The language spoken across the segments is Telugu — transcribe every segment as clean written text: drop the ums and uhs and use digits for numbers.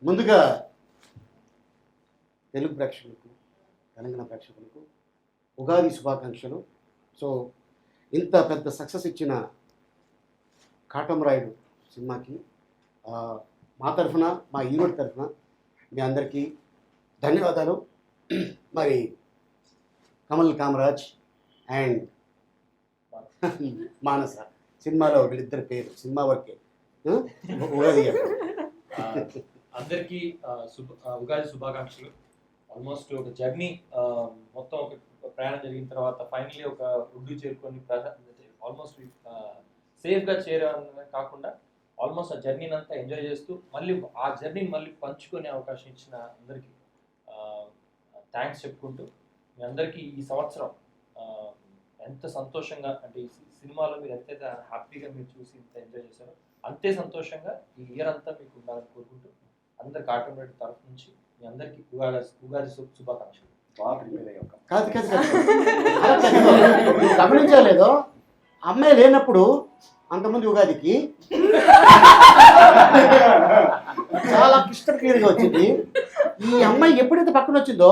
ముందుగా తెలుగు ప్రేక్షకులకు, తెలంగాణ ప్రేక్షకులకు ఉగాది శుభాకాంక్షలు. సో ఇంత పెద్ద సక్సెస్ ఇచ్చిన కాటమరాయుడు సినిమాకి మా తరఫున, మా యూనిట్ తరఫున మీ అందరికీ ధన్యవాదాలు. మరి కమల్ కామరాజ్ అండ్ మానస సినిమాలో వీళ్ళిద్దరి పేరు సినిమా వరకే ఉగాది అందరికీ ఉగాది శుభాకాంక్షలు. ఆల్మోస్ట్ ఒక జర్నీ మొత్తం ఒక ప్రయాణం జరిగిన తర్వాత ఫైనల్లీ ఒక ఒడ్డు చేరుకొని ఆల్మోస్ట్ సేఫ్గా చేరడం కాకుండా ఆల్మోస్ట్ ఆ జర్నీని అంతా ఎంజాయ్ చేస్తూ మళ్ళీ ఆ జర్నీని మళ్ళీ పంచుకునే అవకాశం ఇచ్చిన అందరికీ థ్యాంక్స్ చెప్పుకుంటూ మీ అందరికీ ఈ సంవత్సరం ఎంత సంతోషంగా అంటే ఈ సినిమాలో మీరు ఎంతైతే హ్యాపీగా మీరు చూసి ఇంత ఎంజాయ్ చేశారో అంతే సంతోషంగా ఈ ఇయర్ అంతా మీకు ఉండాలని కోరుకుంటూ అందరికి కాటమరాయుడు తరఫు నుంచి మీ అందరికీ ఉగాది శుభాకాంక్షలు. కాదు గమనించలేదో అమ్మాయి లేనప్పుడు అంతమంది ఉగాదికి చాలా క్లిస్టర్ క్లియర్గా వచ్చింది. ఈ అమ్మాయి ఎప్పుడైతే పక్కన వచ్చిందో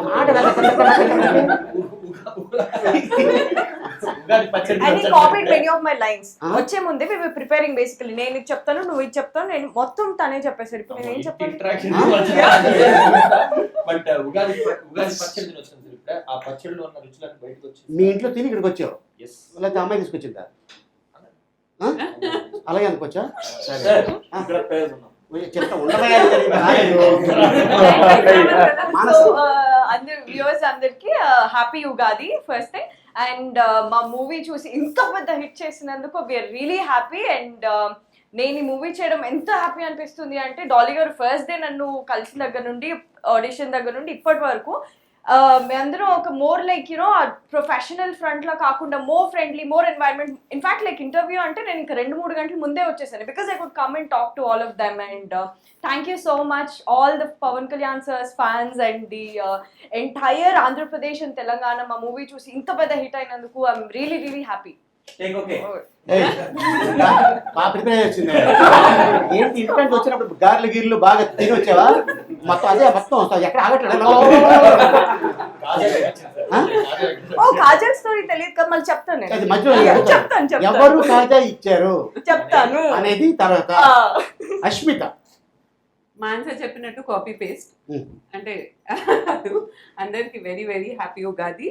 మాట వచ్చే ముందే మేము ప్రిపేరింగ్ బేసికలీ నేను ఇది చెప్తాను, నువ్వు ఇది చెప్తాను, నేను మొత్తం తనే చెప్పేసారు. ఇప్పుడు నేను ఏం చెప్తాను? ఆ పచ్చడిలో ఉన్న రుచులను బయటకు వచ్చి మీ ఇంట్లో తిని ఇక్కడికి వచ్చావు, లేకపోతే అమ్మాయి తీసుకొచ్చిందా? అలాగే అనుకోవచ్చా? సరే చెప్తా అందరు వ్యూవర్స్ అందరికి happy Ugadi first thing. And మా మూవీ చూసి ఇంత పెద్ద హిట్ చేసినందుకు వీఆర్ రియలీ హ్యాపీ. అండ్ నేను ఈ మూవీ చేయడం ఎంత హ్యాపీ అనిపిస్తుంది అంటే డాలీ గారు ఫస్ట్ డే నన్ను కలిసిన దగ్గర నుండి, ఆడిషన్ దగ్గర నుండి ఇప్పటి వరకు మేమందరం ఒక more like you know professional front లో కాకుండా more friendly, more environment. In fact like interview అంటే నేను ఇంకా 2-3 గంటల ముందే వచ్చేసాను because I could come and talk to all of them. And thank you so much all the Pawan Kalyan sirs fans and the entire Andhra Pradesh and Telangana మా మూవీ చూసి ఇంత పెద్ద హిట్ అయినందుకు ఐఎమ్ రియలీ రియలీ హ్యాపీ. ఏంటి ఇంటికి వచ్చినప్పుడు గార్లు గీర్లు బాగా తిని వచ్చావా? మొత్తం అదే మొత్తం ఎక్కడ ఆగట్లేదు. కాజల్ స్టోరీ తెలియదు కదా, మళ్ళీ చెప్తాను. మధ్యలో ఎవరు కాజా ఇచ్చారు చెప్తాను అనేది తర్వాత. అష్మిత మాన్స చెప్పినట్టు కాపీ పేస్ట్ అంటే అందరికి very very happy Ugadi.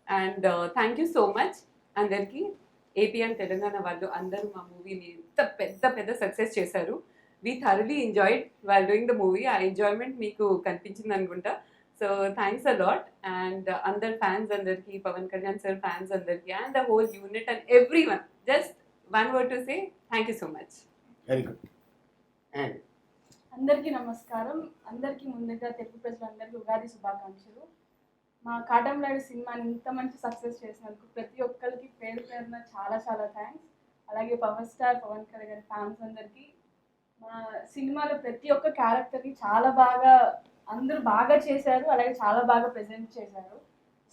And thank you so much అందరికి. ఏపీ అండ్ తెలంగాణ వాళ్ళు అందరూ మా మూవీని ఎంత పెద్ద పెద్ద సక్సెస్ చేశారు. We thoroughly enjoyed while doing the movie. ఆ ఎంజాయ్మెంట్ మీకు కనిపించింది అనుకుంటా. So thanks a lot. And అందరు ఫ్యాన్స్ అందరికి, పవన్ కళ్యాణ్ సార్ ఫ్యాన్స్ అందరికి and the whole unit and every one, just one word to say thank you so much. Very good. And అందరికీ నమస్కారం. అందరికీ ముందుగా తెలుగు ప్రజలందరికీ ఉగాది శుభాకాంక్షలు. మా కాటమరాయుడు సినిమాని ఇంత మంచి సక్సెస్ చేసినందుకు ప్రతి ఒక్కరికి పేరు పేరున చాలా చాలా థ్యాంక్స్. అలాగే పవర్ స్టార్ పవన్ కళ్యాణ్ గారి ఫ్యాన్స్ అందరికీ, మా సినిమాలో ప్రతి ఒక్క క్యారెక్టర్ని చాలా బాగా అందరూ బాగా చేశారు, అలాగే చాలా బాగా ప్రెజెంట్ చేశారు.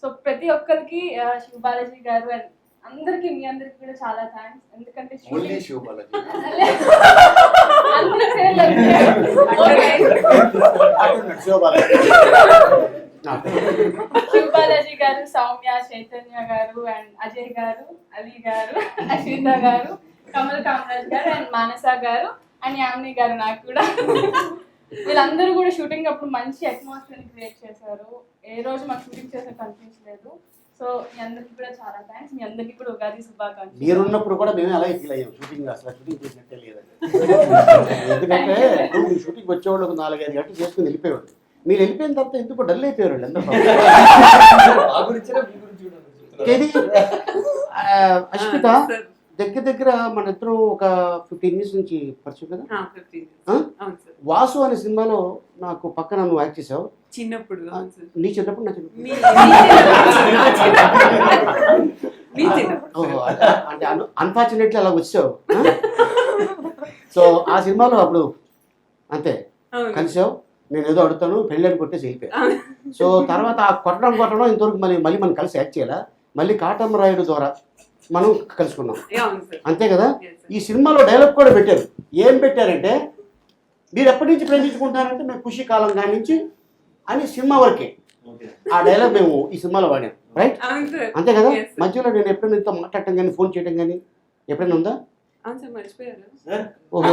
సో ప్రతి ఒక్కరికి శివ బాలాజీ గారు అండ్ అందరికీ మీ అందరికి కూడా చాలా థ్యాంక్స్. ఎందుకంటే శివ బాలాజీ గారు, సౌమ్య, చైతన్య గారు అండ్ అజయ్ గారు, అలీ గారు, అశ్విత గారు, కమల్ కామరాజ్ గారు అండ్ మానస గారు అండ్ యామిని గారు. నాకు కూడా వీళ్ళందరూ కూడా షూటింగ్ అప్పుడు మంచి అట్మాస్ఫియర్ క్రియేట్ చేశారు. ఏ రోజు మాకు షూటింగ్ చేసినట్టు అనిపించలేదు. సో మీ అందరికి కూడా చాలా థ్యాంక్స్. మీ అందరికీ కూడా ఉగాది శుభాకాంక్షలు. మీరున్నప్పుడు కూడా మేము అలాగే ఫీల్ అయ్యాం. షూటింగ్ అసలు షూటింగ్ చేసినట్టే లేదండి. ఎందుకంటే షూటింగ్ వచ్చేవాళ్ళు ఒక 4-5 గంటలు చేసుకుని వెళ్ళిపోయేవాళ్ళు. మీరు వెళ్ళిపోయిన తర్వాత ఎందుకు డల్ అయిపోయారు అందరూ. అష్మిత దగ్గర దగ్గర మన ఇద్దరు ఒక 15 years నుంచి పరిచయం కదా. వాసు అనే సినిమాలో నాకు పక్కన నువ్వు యాక్ట్ చేసావు చిన్నప్పుడు. నీ చిన్నప్పుడు నా చిన్నప్పుడు అంటే అన్ఫార్చునేట్లీ అలా వచ్చావు. సో ఆ సినిమాలో అప్పుడు అంతే కలిసావు. నేను ఏదో అడుగుతాను, పెళ్ళని కొట్టేసి వెళ్ళిపోయాను. సో తర్వాత ఆ కొట్టడం ఇంతవరకు మళ్ళీ మనం కలిసి యాక్ట్ చేయాలా, మళ్ళీ కాటమరాయుడు ద్వారా మనం కలుసుకున్నాం అంతే కదా. ఈ సినిమాలో డైలాగ్ కూడా పెట్టారు. ఏం పెట్టారంటే మీరు ఎప్పటి నుంచి ప్రేమించుకుంటారంటే మేము ఖుషి కాలం కాడి నుంచి అని సినిమా వరకే ఓకే. ఆ డైలాగ్ మేము ఈ సినిమాలో వాడాం, రైట్? అవును సార్. అంతే కదా? Yes, sir. మధ్యలో నేను ఎప్పుడైనా ఇంత మాట్లాడటం కానీ ఫోన్ చేయడం కానీ ఎప్పుడైనా ఉందా? అవును సార్, మర్చిపోయారు. సార్ ఓహో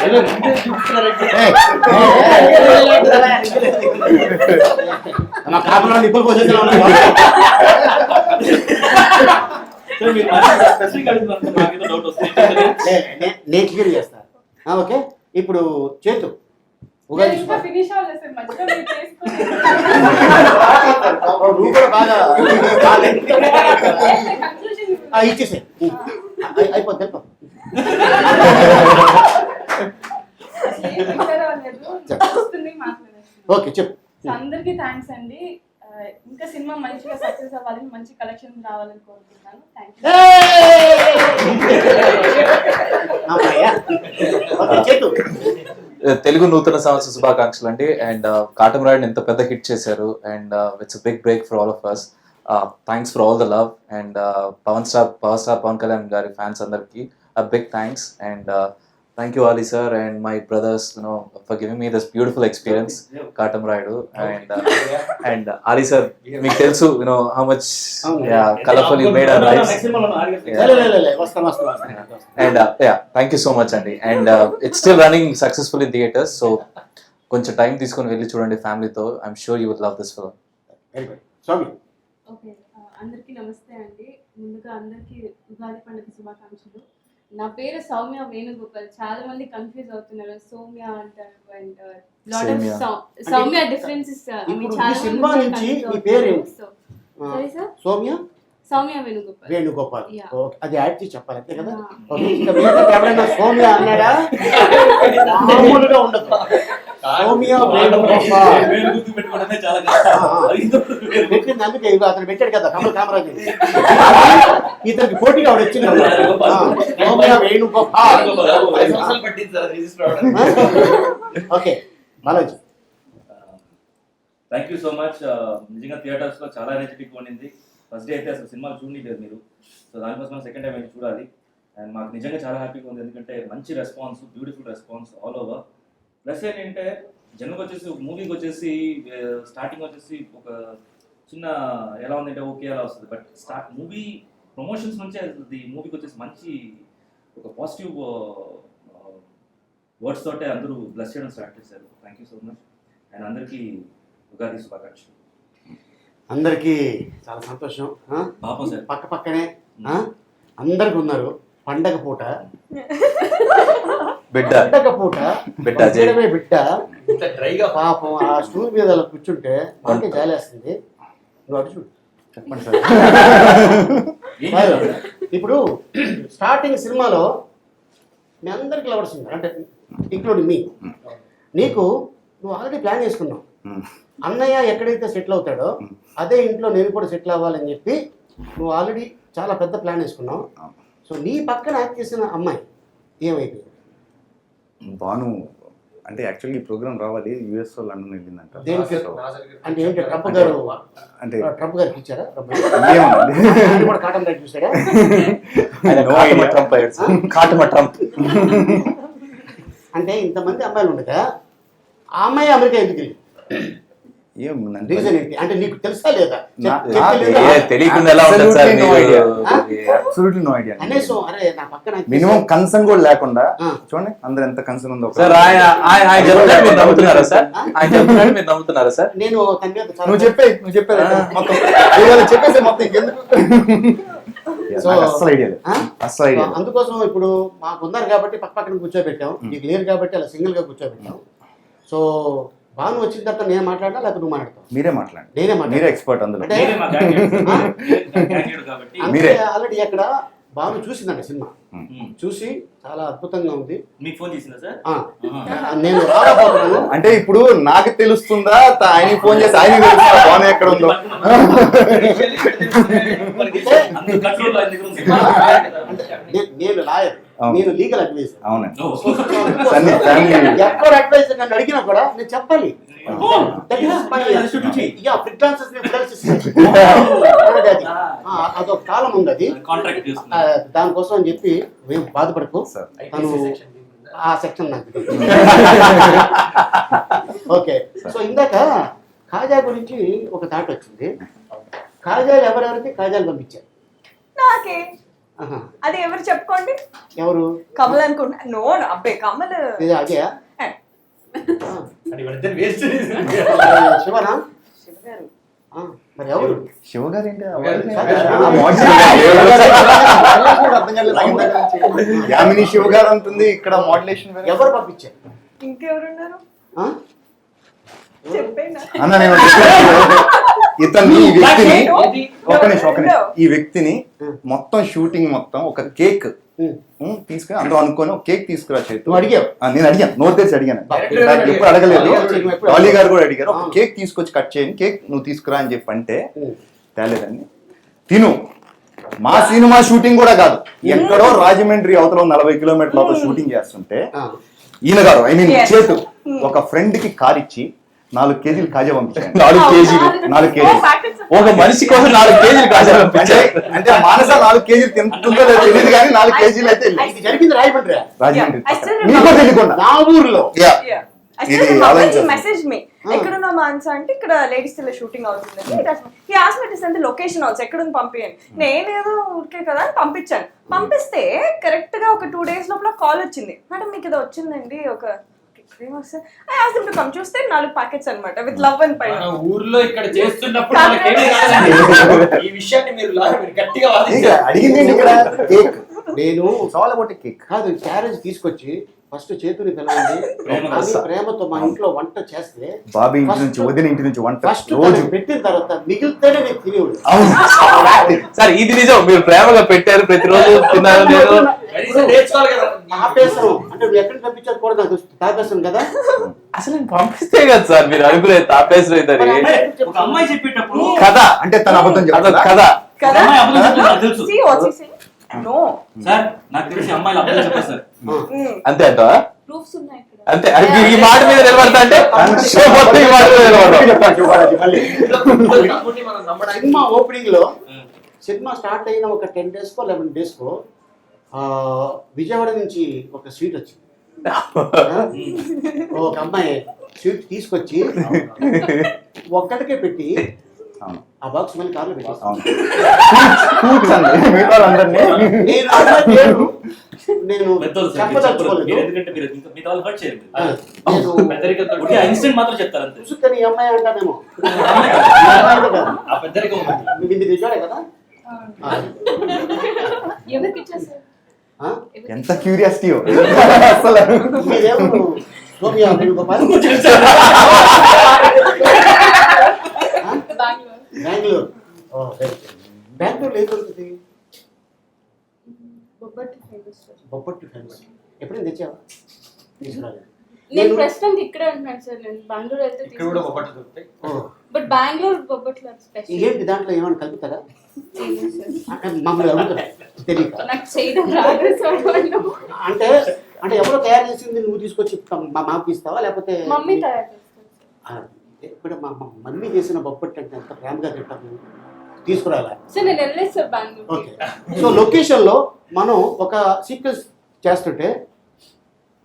ఏదో ముందే చూస్తున్నారంటే మా కాపులో నిప్పులు పోసేసిన సార్ మీరు స్పెసిఫిక్ అడుగుతున్నారు నాకేదో డౌట్ వస్తుంది. నేను క్లియర్ చేస్తా. ఓకే, ఇప్పుడు చేతు ఉగాది ఇంకా ఫినిష్ అవ్వలేదు సార్, మధ్యలో మీరు చేసుకొని నువ్వు కూడా బాగా కన్క్లూజన్ ఇచ్చేసే అయిపోద్ది వెళ్ళిపో. మాట్లాడేస్తాను. ఓకే చెప్పు. సో అందరికీ థ్యాంక్స్ అండి. ఇంకా సినిమా మంచిగా సక్సెస్ అవ్వాలని, మంచి కలెక్షన్స్ రావాలని కోరుకుంటున్నాను. థ్యాంక్ ఓకే చేతు. తెలుగు నూతన సంవత్సర శుభాకాంక్షలు అండి. అండ్ కాటమరాయుడిని ఎంత పెద్ద హిట్ చేశారు and it's big break for all of us. Thanks for all the love and power star Pawan Kalyan గారి ఫ్యాన్స్ అందరికి big thanks and thank you Ali sir and my brothers for giving me this beautiful experience Katamarayudu and Ali sir మీకు తెలుసు how much colorful you made our lives. And thank you so much అండి. And it's still running successfully in theaters, so కొంచెం టైం తీసుకొని వెళ్ళి చూడండి ఫ్యామిలీతో. I'm sure you would love this film. Okay, అందరికీ నమస్తే అండి. ముందుగా అందరికీ ఉగాది పండుగ శుభాకాంక్షలు. నా పేరు సౌమ్య వేణుగోపాల్. చాలా మంది కన్ఫ్యూజ్ అవుతున్నారు, సౌమ్య అంటారు and lot of Soumya. Soumya differences. ఇప్పుడు ఈ సినిమా నుంచి నీ పేరు ఏంటి? సరే sir, Soumya Soumya Venugopal. Venugopal. Yeah. Okay, అది యాడ్ చేసి చెప్పాలి అంతే కదా? Yeah. ఓకే, ఇంకా మీరు ఎవరైనా సౌమ్య అన్నాడా మామూలుగా ఉండదు. సౌమ్య వేణుగోపాల్ పేరు గుర్తు పెట్టుకోవడమే చాలా కష్టం. అది పెట్టింది అందుకే ఇవి అతను పెట్టాడు కదా కమల్ కామరాజ్. ఇతనికి పోటీగా ఆవిడ వచ్చింది. సౌమ్య వేణుగోపాల్. 5 సంవత్సరాలు పట్టింది సార్ రిజిస్టర్ అవడం. Okay Balaji. Thank you so much. నిజంగా థియేటర్స్లో చాలా ఎనర్జెటిక్ ఉండింది. ఫస్ట్ డే అయితే అసలు సినిమాలు చూడలేదు మీరు, సో దానికోసం సెకండ్ టైం అయితే చూడాలి. అండ్ మాకు నిజంగా చాలా హ్యాపీగా ఉంది, ఎందుకంటే మంచి response, beautiful response all over. Plus ఏంటంటే జనరల్గా వచ్చేసి మూవీకి వచ్చేసి స్టార్టింగ్ వచ్చేసి ఒక చిన్న ఎలా ఉందంటే ఓకే అలా వస్తుంది, బట్ మూవీ ప్రమోషన్స్ నుంచే ఈ మూవీకి వచ్చేసి మంచి ఒక పాజిటివ్ వర్డ్స్ తోటే అందరూ బ్లెస్ చేయడం స్టార్ట్ చేశారు. Thank you so much. And అందరికీ ఉగాది శుభాకాంక్షలు. అందరికీ చాలా సంతోషం. పాపం సార్ పక్క పక్కనే అందరికి ఉన్నారు. పండగ పూట బిడ్డ బిడ్డ చేయడమే బిడ్డ. ఇంత డ్రైగా పాపం ఆ స్టూల్ మీద అలా కూర్చుంటే మనకే జాలేస్తుంది. నువ్వు అటు చూడు. చెప్పండి సార్. ఇప్పుడు స్టార్టింగ్ సినిమాలో మీ అందరికి లవర్స్ ఉన్నారు, అంటే ఇంక్లూడింగ్ మీ. నీకు నువ్వు ఆల్రెడీ ప్లాన్ చేసుకున్నావు, అన్నయ్య ఎక్కడైతే సెటిల్ అవుతాడో అదే ఇంట్లో నేను కూడా సెటిల్ అవ్వాలని చెప్పి నువ్వు ఆల్రెడీ చాలా పెద్ద ప్లాన్ వేసుకున్నావు. సో నీ పక్కన యాక్ట్ చేసిన అమ్మాయి ఏమైపోయింది? భాను అంటే యాక్చువల్లీ ఈ ప్రోగ్రామ్ రావాలి యూఎస్ లండన్ వెళ్ళిందంట. దేనికి? అంటే ఏంటి ట్రంప్ గారు అంటే ట్రంప్ గారికి ఇచ్చారా? ఏమోనండి. ఆయన కూడా కాటన్ రైట్ చూసాడా? ట్రంప్ అంటే ఇంతమంది అమ్మాయిలు ఉండగా ఆ అమ్మాయి అమెరికా ఎందుకు వెళ్ళింది? ఏముందండి రీజన్ ఏంటి? అంటే నీకు తెలుసా లేదా? తెలియకుండా ఎలా ఉంటుంది సార్ మీకు? Absolutely no idea. కనీసం అరే నా పక్కన మినిమం కన్సర్న్ కూడా లేకుండా ఆ. చూడండి అందరు ఎంత కన్సర్న్ ఉందో. సార్ ఆయన చెప్తున్నాడు మీరు నమ్ముతున్నారా సార్? ఆయన చెప్తున్నాడు మీరు నమ్ముతున్నారా సార్? నేను తన మీద చాలా- నువ్వు చెప్పేది మొత్తం ఏదైనా చెప్పేసి మొత్తం ఇంకెందుకు? So, నాకు అస్సలు ఐడియా లేదు. ఆ? అస్సలు ఐడియా లేదు. అందుకోసం ఇప్పుడు మాకు ఉన్నారు కాబట్టి పక్క పక్కన కూర్చోబెట్టాం, నీకు లేరు కాబట్టి అలా సింగిల్ గా కూర్చోబెట్టాం. సో బాను వచ్చిన తర్వాత నేను మాట్లాడా లేకపోతే నువ్వు మాట్లాడతావు? మీరే మాట్లాడండి, నేనే మీరే మాట్లాడతా. ఎక్స్పర్ట్ అందులో. అంటే మీరే మా గ్యాంగ్ కాబట్టి అంటే మీరే. ఆల్రెడీ అక్కడ బాను చూసిందండి సినిమా, చూసి చాలా అద్భుతంగా ఉంది. మీకు ఫోన్ చేసిందా సార్? ఆ, నేను రాకపోతున్నాను. అంటే ఇప్పుడు నాకు తెలుస్తుందా ఆయనకి ఫోన్ చేసి ఆయన తెలుస్తుందా భాను ఎక్కడ ఉందో? అందరూ కంట్రోల్ ఆయన దగ్గర ఉంది. అంటే నేను లాయర్, అవును. నేను లీగల్ అడ్వైజర్. అవునండి. ఓ. ఎవరు అడ్వైజర్ నన్ను అడిగినా కూడా నేను చెప్పాలి. That is my freelancers ని freelance system. అది. అదొక కాలం ఉంది, అది కాంట్రాక్ట్ చేస్తున్నారు. దానికోసం అని చెప్పి మేము బాధపడకు. సార్ తను ఆ సెక్షన్ నాకు ఓకే. సో ఇందాక కాజా గురించి ఒక థాట్ వచ్చింది. కాజాలు ఎవరెవరికి కాజాలు పంపించారు? నాకే. ఆహా. అది ఎవరు చెప్పుకోండి. ఎవరు? కమల్ అనుకుంటా. నో అబ్బే కమల్. ఇది అదే అని వాళ్ళిద్దరు వేస్ట్ శివనా? శివ గారు. మరి ఎవరు? శివ గారు ఏంటి ఎవరు యామిని శివ గారు అంటుంది ఇక్కడ మోడ్యులేషన్ పంపించారు? ఇంకెవరున్నారు ఆ? చెప్పేనా? అన్న నేను ఇతన్ని ఈ వ్యక్తిని ఒక నిమిషం ఈ వ్యక్తిని మొత్తం షూటింగ్ మొత్తం ఒక కేక్ తీసుకుని అందులో అనుకొని ఒక కేక్ తీసుకురా చేతి. నువ్వు అడిగావు? నేను అడిగాను, నోట్ తెరిచి అడిగాను. ఎప్పుడు అడగలేదు. డాలీ గారు కూడా అడిగారు, ఒక కేక్ తీసుకొచ్చి కట్ చేయని కేక్ నువ్వు తీసుకురా అని చెప్పి అంటే తేలేదండి. తిను మా సినిమా షూటింగ్ కూడా కాదు, ఎక్కడో రాజమండ్రి అవతల 40 కిలోమీటర్ల లోపల షూటింగ్ చేస్తుంటే ఈయన గారు ఐ మీన్ చేతు ఒక ఫ్రెండ్ కి కార్ ఇచ్చి 4 కేజీలు కాజా పంపించాను. 4 కేజీలు 4 కేజీలు ఒక మనిషి కోసం 4 కేజీలు కాజా పంపించారు. అంటే మానస 4 కేజీలు తింటుందో లేదో తెలియదు కానీ 4 కేజీలు అయితే ఇది జరిగింది రాయమండ్రి. రాజమండ్రి I still మీకు తెలియకుండా నా ఊర్లో ఇది ఆలోచించాలి. మెసేజ్ మీ ఎక్కడున్నా మాన్సా అంటే ఇక్కడ లేడీస్ తెల్ల షూటింగ్ అవుతుంది. ఆస్మెటిస్ లొకేషన్ ఆల్సో ఎక్కడుంది పంపించండి. నేనేదో ఊరికే కదా అని పంపించాను. పంపిస్తే కరెక్ట్ గా ఒక 2 days లోపల కాల్ వచ్చింది. మేడం మీకు ఏదో వచ్చిందండి ఒక చూస్తే 4 ప్యాకెట్స్ అన్నమాట విత్ లవ్ అండ్ పైన. ఊర్లో ఇక్కడ చేస్తున్నప్పుడు మనకేమీ కాదు. ఈ విషయాన్ని మీరు గట్టిగా వాదించారు. అడిగింది ఇక్కడ కేక్ నేను చాలా బట్టి కేక్ కాదు క్యారేజ్ తీసుకొచ్చి ఫస్ట్ చేతుని పిలవండి ప్రేమతో మా ఇంట్లో వంట చేస్తే బాబీ ఇంటి నుంచి వదిన ఇంటి నుంచి వంట ఫస్ట్ రోజు పెట్టిన తర్వాత మిగిలితేనే నేను తినేవాడు. సార్ ఇది నిజం, మీరు ప్రేమగా పెట్టారు, ప్రతిరోజు తిన్నారు. నేను నేర్చుకోవాలి కదా. తాపేస్తాను అంటే నువ్వు ఎక్కడికి పంపించారు కూడా నాకు తాపేస్తాను కదా. అసలు నేను పంపిస్తే కదా సార్ మీరు అనుకునే తాపేసిన ఇద్దరి ఒక అమ్మాయి చెప్పేటప్పుడు కథ అంటే తన అబద్ధం చెప్పాలి కథ కదా. అమ్మాయి అబద్ధం చెప్పింది నాకు తెలుసు See what he's saying? No. Sir, నాకు తెలిసి అమ్మాయిలు అబద్ధం చెప్పారు సార్. అంతే అంటావా? ప్రూఫ్స్ ఉన్నాయి ఇక్కడ. అంతే అది ఈ మాట మీద నిలబడతా అంటే షో మొత్తం ఈ మాట మీద నిలబడతాం. మనం నమ్మడానికి సినిమా ఓపెనింగ్ లో సినిమా స్టార్ట్ అయిన ఒక 10 days కో 11 days కో విజయవాడ నుంచి ఒక స్వీట్ వచ్చింది. ఒక అమ్మాయి స్వీట్ తీసుకొచ్చి ఒక్కడికే పెట్టి ఆ బాక్స్ మళ్ళీ కార్లో పెట్టేస్తాను. నేను పెద్దోళ్ళు సార్, మీరు చెప్పరు. మీరు ఎందుకంటే మీరు మిగతా వాళ్ళు హర్ట్ చేయరు. చెప్పదలుచుకోలేదు. ఇన్స్టెంట్ మాత్రం చెప్తారు అంతే. చూసుకొని ఈ అమ్మాయి అంటానేమో ఆ పెద్దరికం ఉంది. ఇది విజయవాడే కదా. ఎవరికి ఇచ్చేసారు? ఎంత క్యూరియాసిటీ అసలు మీరేమో సోనియా వేణుగోపాల్ బెంగళూరు. బెంగళూరులో ఏం దొరుకుతుంది? బొబ్బట్టు ఫేమస్. ఎప్పుడైనా తెచ్చావా? తీసుకురాలేదు. నేను ప్రస్తుతం ఇక్కడే ఉంటున్నాను సార్. నేను బెంగళూరు అయితే ఇక్కడ కూడా బొబ్బట్లు దొరుకుతాయి. But Bengaluru bobbatlu special. ఏంటి దాంట్లో ఏమైనా కలుపుతారా? మమ్మల్ని అడుగుతున్నా తెలియక. నాకు చేయడం రాదు సార్. అంటే అంటే ఎవరో తయారు చేసింది నువ్వు తీసుకొచ్చి మాకు ఇస్తావా లేకపోతే మమ్మీ తయారు చేస్తారు. ఇప్పుడు మా మమ్మీ చేసిన బొబ్బట్టు అంటే ఎంత ప్రేమగా తింటాను. తీసుకురాలా సార్ నేను వెళ్ళలేదు sir Bengaluru. Okay. So location లో మనం ఒక సీక్వెన్స్ చేస్తుంటే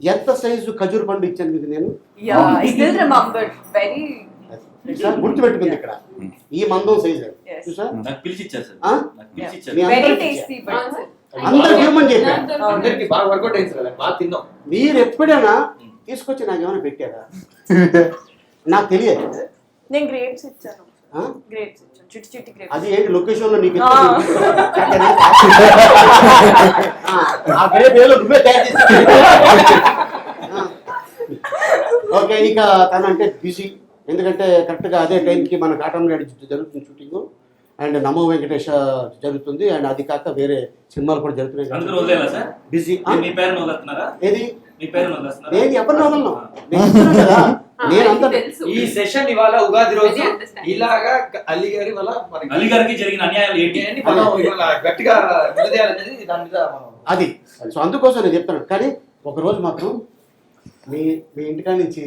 ఎంత సైజు ఖజూర్ పండు ఇచ్చాను మీకు నేను. గుర్తు పెట్టుకుంది ఇక్కడ ఈ మందం సైజు చూసా. నాకు పిలిచి ఇచ్చారు సార్. నాకు పిలిచి ఇచ్చారు. అందరు హ్యూమన్ చెప్పారు. అందరికి బాగా వర్కౌట్ అయింది సార్. బాగా తిన్నాం. మీరు ఎప్పుడైనా తీసుకొచ్చి నాకు ఏమైనా పెట్టారా? నాకు తెలియదు. నేను గ్రేప్స్ ఇచ్చాను. గ్రేప్స్ ఇచ్చాను, చిట్టి చిట్టి గ్రేప్స్. అది ఏంటి లొకేషన్ లో నీకు ఆ గ్రేప్ ఏదో నువ్వే తయారు చేసి. ఓకే. ఇక తనంటే బిజీ, ఎందుకంటే కరెక్ట్గా అదే టైంకి మన కాటన్ రెడ్డి జరుగుతుంది షూటింగ్ అండ్ నమో వెంకటేష్ జరుగుతుంది అండ్ అది కాక వేరే సినిమాలు కూడా జరుగుతున్నాయి. బిజీ. మీ పేరు వదిలేస్తున్నారా? ఏది మీ పేరు వదిలేస్తున్నారా? నేను ఎవరిని వదలను కదా. నేను అంతా ఈ సెషన్ ఇవాళ ఉగాది రోజు ఇలాగా అలీ గారి వల్ల అలీ గారికి జరిగిన అన్యాయాలు ఏంటి మనం ఇవాళ గట్టిగా నిలదీయాలనేది దాని మీద మనం అది. సో అందుకోసం నేను చెప్తాను. కానీ ఒక రోజు మాత్రం మీ మీ ఇంటికాడ నుంచి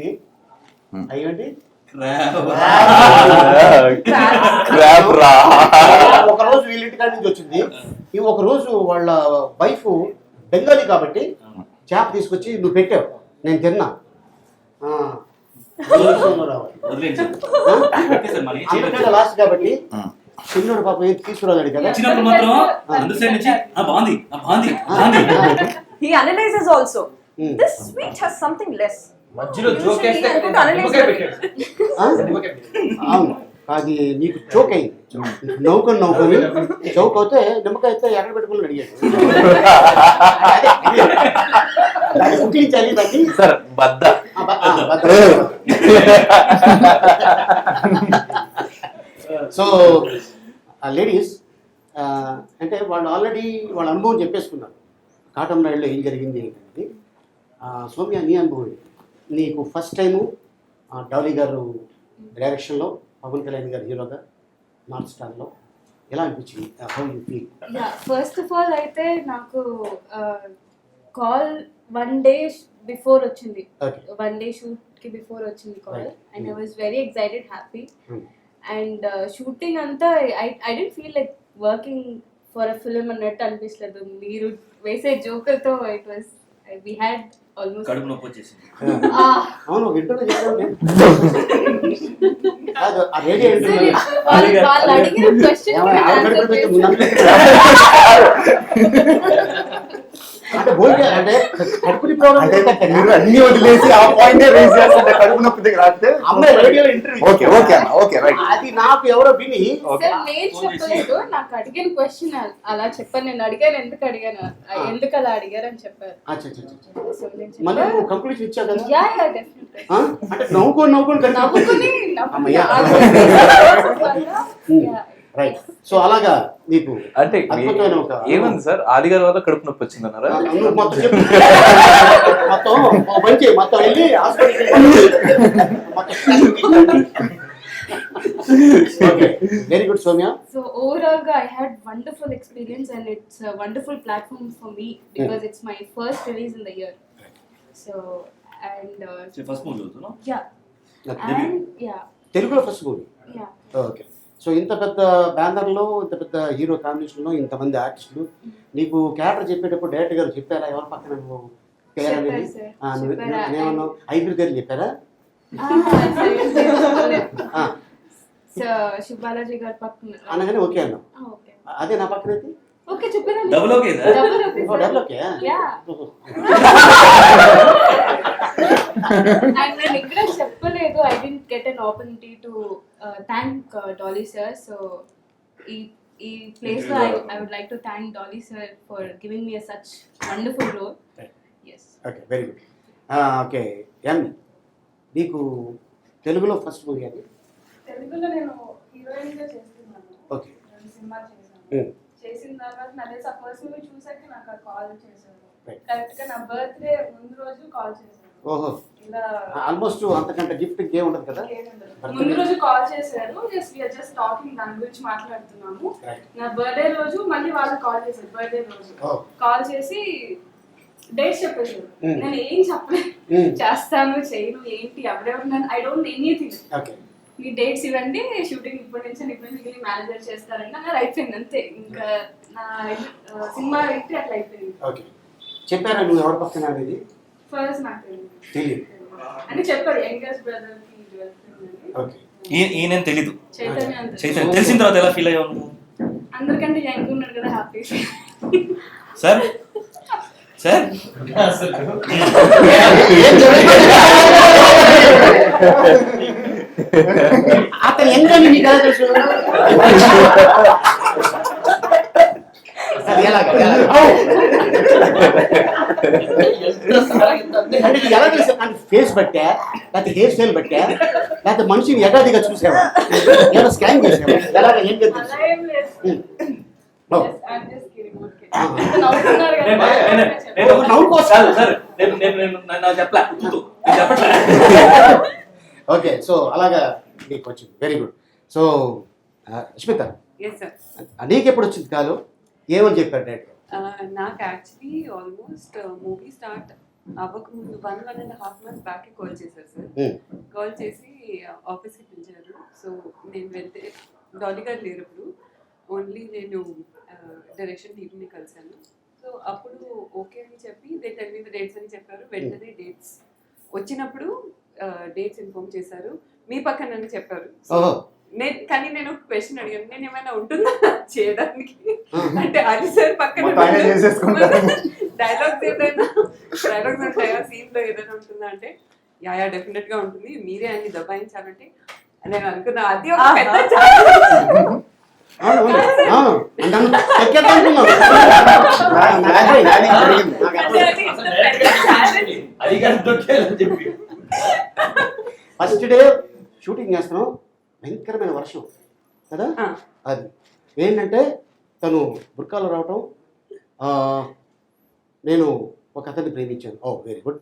అయ్యండి ఒక రోజు వీళ్ళ ఇంటికాడ నుంచి వచ్చింది. ఈ ఒక రోజు వాళ్ళ వైఫ్ బెంగాలీ కాబట్టి చేప తీసుకొచ్చి నువ్వు పెట్టావు, నేను తిన్నా. ఈ విషయంలో రావాలి. వదిలేండి సార్. ఆ? ఓకే సార్, మరి ఏం అందరికన్నా చేయలేదు. లాస్ట్ కాబట్టి చిన్నోడు పాపం ఏం తీసుకురాలేడు కదా. వచ్చినప్పుడు మాత్రం అందరి సైడ్ నుంచి బాగుంది బాగుంది బాగుంది. He analyzes also. Hmm. This sweet has something less. మధ్యలో జోక్ వేస్తే Usually, I put analyze నిమ్మకాయ it. పెట్టాడు. ఆ? నిమ్మకాయ పెట్టాడు. అవును, అది నీకు చోక్ అయింది. నవ్వుకొని చౌక్ అవుతే నిమ్మకాయ అయితే ఎక్కడ పెట్టుకుని అడిగాడు. దాన్ని కుట్టించాలి దాన్ని. సార్ బద్ద. సో లేడీస్ అంటే వాళ్ళు ఆల్రెడీ వాళ్ళ అనుభవం చెప్పేసుకున్నారు కాటం రైడ్లో ఏం జరిగింది ఏంటంటే. సౌమ్య, నీ అనుభవం ఏంటి? నీకు ఫస్ట్ టైము డాలీ గారు డైరెక్షన్లో, పవన్ కళ్యాణ్ గారు హీరోగా, నార్త్ స్టార్లో ఎలా అనిపించింది? How you feel? First of all అయితే నాకు కాల్ 1 day బిఫోర్ వచ్చింది. ఓకే. 1 day షూట్కి బిఫోర్ వచ్చింది call. Right. And I was very excited, happy. Hmm. And shooting అంతా I don't feel like working for a film అన్నట్టు అనిపించలేదు. మీరు వేసే జోకులతో it was we had almost కడుపు నొప్పి వచ్చేసింది. అవును, వింటూనే చెప్పాను నేను. కాదు, ఆ రేడియో వాళ్ళు అడిగిన క్వశ్చన్ అంటే భోజనం అంటే కడుపుని ప్రాబ్లం అంటే మీరు అన్ని వదిలేసి ఆ పాయింట్ రేజ్ చేస్తుంటే కడుపు నొప్పి దగ్గర రాస్తే అమ్మాయి రేడియోలో ఇంటర్వ్యూ. ఓకే ఓకే అన్న, ఓకే రైట్. అది నాకు ఎవరో విని సార్ నేను చెప్పలేదు, నాకు అడిగిన క్వశ్చన్ అలా చెప్పాను. నేను అడిగాను, ఎందుకు అడిగాను, ఎందుకు అలా అడిగారు అని చెప్పారు. అచ్చా, అచ్చా, అచ్చా. సో నేను మళ్ళీ నువ్వు కంక్లూజన్ ఇచ్చావు కదా. యా డెఫినెట్లీ ఆ? అంటే నవ్వుకొని నవ్వుకుని అమ్మయ్యా. రైట్. సో అలాగా నీకు అంటే అద్భుతమైన ఒక ఏముంది సార్, ఆది గారి వల్ల కడుపు నొప్పి వచ్చిందన్నారా? నువ్వు మొత్తం చెప్పు. మొత్తం ఓ పని చేయి, మొత్తం వెళ్ళి హాస్పిటల్కి very good Soumya. So overall, I had wonderful experience and it's a wonderful platform for me because it's my first release in the year. So and first movie అవుతున్నా. yeah, Okay. and yeah, తెలుగులో first movie. yeah. Okay. So ఇంత పెద్ద బ్యానర్లో, ఇంత పెద్ద హీరో కాంబినేషన్లో ఇంతమంది ఆర్టిస్టులు, నీకు క్యారెక్టర్ చెప్పేటప్పుడు డైరెక్టర్ గారు చెప్పారా ఎవరి పక్కన నువ్వు పేరు అనేది? చెప్పారు, sir. నువ్వు చెప్పారా? నేనేమన్నావు, ఐబిల్ గారు చెప్పారా? ఆ, So Shivbalaji garu pakkana. అనగానే ఓకే అన్నావు. Okay. అదే నా పక్కన అయితే Okay, చెప్పారా? Double okay sir. Double okay. Oh double okay. Yeah. And నేను ఇక్కడ చెప్పలేదు, I didn't get an opportunity to thank Dolly sir. So ఈ place లో I would like to thank Dolly sir for giving me such wonderful role. Yes. Okay, very good. Okay, ఎం నీకు తెలుగులో ఫస్ట్ మూవీ అది? తెలుగులో నేను హీరోయిన్ గా చేస్తున్నాను. ఓకే. 2 సినిమాలు చేశాను. Hmm. చేసిన తర్వాత నా తెలిసి ఆ ఫస్ట్ మూవీ చూసాక నాకు కాల్ చేశారు. Right. కరెక్ట్ గా నా బర్త్డే ముందు రోజు కాల్ చేశారు. ఓహో, ఇలా ఆల్మోస్ట్ అంతకంటే గిఫ్ట్ ఇంకేం ఉండదు కదా. ముందు రోజు కాల్ చేశారు. జస్ట్ టాకింగ్, దాని గురించి మాట్లాడుతున్నాము. Right. నా బర్త్డే రోజు మళ్ళీ వాళ్ళు కాల్ చేశారు. బర్త్డే రోజు Oh. కాల్ చేసి డేట్స్ చెప్పేశారు. Hmm. నేను ఏం చెప్పలేదు. చేస్తాను, చేయను, ఏంటి, ఎవరెవరు, I don't anything. Okay. Me dates ఇవ్వండి, షూటింగ్ ఇప్పటి నుంచి మిగిలిన మేనేజర్ చేస్తారంటే నాకు అయిపోయింది అంతే. ఇంకా నా సినిమా ఏంటి అట్లా అయిపోయింది. ఓకే. చెప్పారా నువ్వు ఎవరి పక్కన అనేది? ఫస్ట్ నాకు తెలియదు. అని చెప్పారు, యంగెస్ట్ బ్రదర్ కి గర్ల్ ఫ్రెండ్ అని. ఓకే. ఈయన తెలీదు. చైతన్య అంతే. చైతన్య తెలిసిన తర్వాత ఎలా ఫీల్ అయ్యావు నువ్వు? అందరికంటే యంగ్ ఉన్నాడు కదా, హ్యాపీ. సార్ సార్ అతను ఎందుకని నీకు ఎలా తెలుసు? అది ఎలాగా? అంటే నీకు ఎలా తెలుసు? అంటే ఫేస్ బట్టా, లేకపోతే హెయిర్ స్టైల్ బట్టా, లేకపోతే మనిషిని యథాదిగా చూసావా, ఏమైనా స్కాన్ చేసావా, ఎలాగ ఏం తెలుసు? అలా ఏం లేదు. ఓ. I'm just kidding, okay. అంత నవ్వుతున్నారు కదా. నాకు చెప్పలే నేను చెప్పట్లే. ఓకే, సో అలాగా నీకు వచ్చింది. Very good. So Smita, Yes, sir. నీకు ఎప్పుడు వచ్చింది కాదు? ఏమని చెప్పారు డైరెక్టర్? నాకు యాక్చువల్లీ ఆల్మోస్ట్ మూవీ స్టార్ట్ అవ్వకముందు 1.5 months బ్యాక్ కాల్ చేశారు సార్. కాల్ చేసి ఆఫీస్కి పిలిచారు. సో నేను వెళ్తే డాలీ గారు లేరు ఇప్పుడు, ఓన్లీ నేను డైరెక్షన్ టీమ్ని కలిశాను. సో అప్పుడు ఓకే అని చెప్పి they tell me the dates అని చెప్పారు. వెంటనే డేట్స్ వచ్చినప్పుడు డేట్స్ ఇన్ఫార్మ్ చేశారు. మీ పక్కన అని చెప్పారు. ఓహో కానీ నేను ఒక క్వశ్చన్ అడిగాను, నేను ఏమైనా ఉంటుందా చేయడానికి అంటే అది సార్ పక్కన డైలాగ్స్ ఉంటాయా, సీన్ లో ఏదైనా ఉంటుందా అంటే యా డెఫినెట్ గా ఉంటుంది, మీరే అన్ని దబాయించాలంటే నేను అనుకున్నా. అది ఒక పెద్ద ఫస్ట్ డే షూటింగ్ చేస్తున్నాం, భయంకరమైన వర్షం కదా. అది ఏంటంటే తను బుర్కాలో రావటం, నేను ఒక అతన్ని ప్రేమించాను. ఓ వెరీ గుడ్,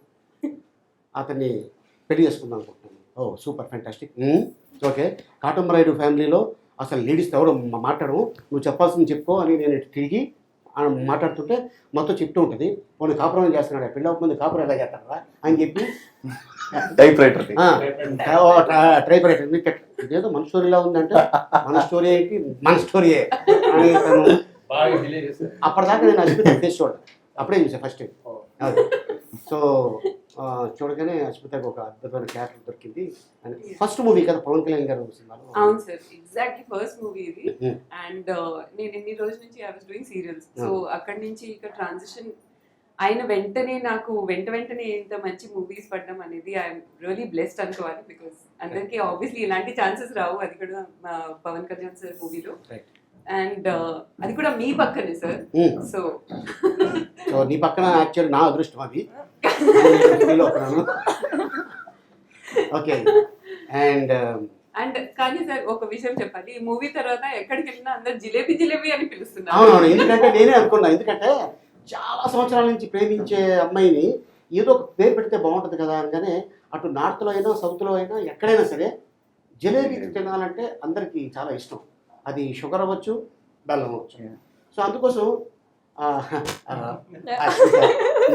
అతన్ని పెళ్లి చేసుకుందాం అనుకుంటున్నాను. ఓ సూపర్ ఫ్యాంటాస్టిక్. ఓకే, కాటమరాయుడు ఫ్యామిలీలో అసలు లేడీస్ ఎవరు మాట్లాడము, నువ్వు చెప్పాల్సింది చెప్పుకో అని నేను తిరిగి మాట్లాడుతుంటే మొత్తం చెప్తూ ఉంటుంది. కొన్ని కాపురం చేస్తున్నాడు, పెళ్ళి అవ్వకముందు కాపురం ఎలా చేస్తారా అని చెప్పి టైప్ రైటర్ టైప్ రైటర్ ఇదేదో మన స్టోరీలా ఉందంటే మన స్టోరీ ఏంటి, మన స్టోరీయే అని తను అప్పటిదాకా నేను అస్మిత ఫేస్ చూడ అప్పుడే చూసాను ఫస్ట్ టైం. అది సో చూడగానే అస్మితకు ఒక అద్భుతమైన క్యారెక్టర్ దొరికింది. ఫస్ట్ మూవీ కదా పవన్ కళ్యాణ్ గారు సినిమాలో. అవును సార్, ఎగ్జాక్ట్లీ ఫస్ట్ మూవీ ఇది. అండ్ నేను ఎన్ని రోజుల నుంచి I was doing serials. So అక్కడి నుంచి ఇక్కడ ట్రాన్సిషన్ అయిన వెంటనే నాకు వెంటనే ఇంత మంచి మూవీస్ పడడం అనేది ఐఎమ్ రియలీ బ్లెస్డ్ అనుకోవాలి. బికాస్ అందరికీ ఆబ్వియస్లీ ఇలాంటి ఛాన్సెస్ రావు, అది కూడా పవన్ కళ్యాణ్ సార్ మూవీలో. అండ్ అది కూడా మీ పక్కనే సార్. సో నీ పక్కన యాక్చువల్లీ నా అదృష్టం అది. ఓకే అండ్ కానీ సార్ ఒక విషయం చెప్పాలి, ఈ మూవీ తర్వాత ఎక్కడికి వెళ్ళినా అందరు జిలేబీ జిలేబీ అని పిలుస్తున్నారు. అవునవును, ఎందుకంటే నేనే అనుకున్నా, ఎందుకంటే చాలా సంవత్సరాల నుంచి ప్రేమించే అమ్మాయిని ఏదో ఒక పేరు పెడితే బాగుంటుంది కదా అనగానే, అటు నార్త్లో అయినా సౌత్లో అయినా ఎక్కడైనా సరే జిలేబీ తినాలంటే అందరికీ చాలా ఇష్టం. అది షుగర్ అవ్వచ్చు, బెల్లం అవ్వచ్చు. సో అందుకోసం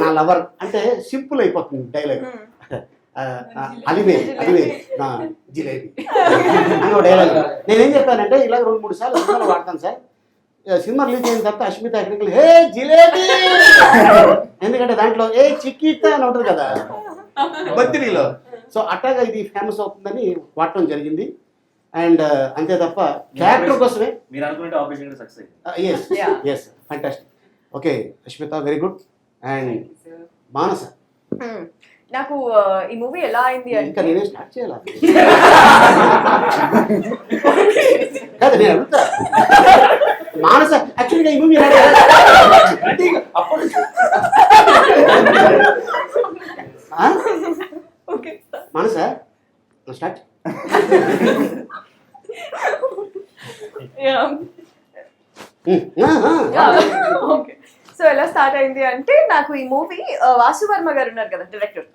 నా లవర్ అంటే సింపుల్ అయిపోతుంది డైలాగ్. అలివే నా జిలేబీ అని ఒక డైలాగ్. నేనేం చెప్పానంటే ఇలా 2-3 సార్లు సినిమాలో వాడతాను సార్. సినిమా రిలీజ్ అయిన తర్వాత అస్మిత ఎక్కడికి హే జిలేబీ, ఎందుకంటే దాంట్లో ఏ చిక్కీత అని ఉంటుంది కదా బత్తిరిలో. సో అట్టాగా ఇది ఫేమస్ అవుతుందని వాడటం జరిగింది. అండ్ అంతే తప్ప క్యారెక్టర్ కోసమే. మీరు అనుకుంటే ఆపరేషన్ సక్సెస్ అయ్యింది. Yes fantastic. Okay Asmita very good. And Manasa, నాకు ఈ మూవీ ఎలా అయింది ఇంకా అంటే నేనే స్టార్ట్ చేయాలి కాదు, నేను అడుగుతా. మానస యాక్చువల్గా ఈ మూవీ మానస స్టార్ట్. ఓకే, సో ఎలా స్టార్ట్ అయింది అంటే నాకు ఈ మూవీ వాసు వర్మ గారు ఉన్నారు కదా డైరెక్టర్,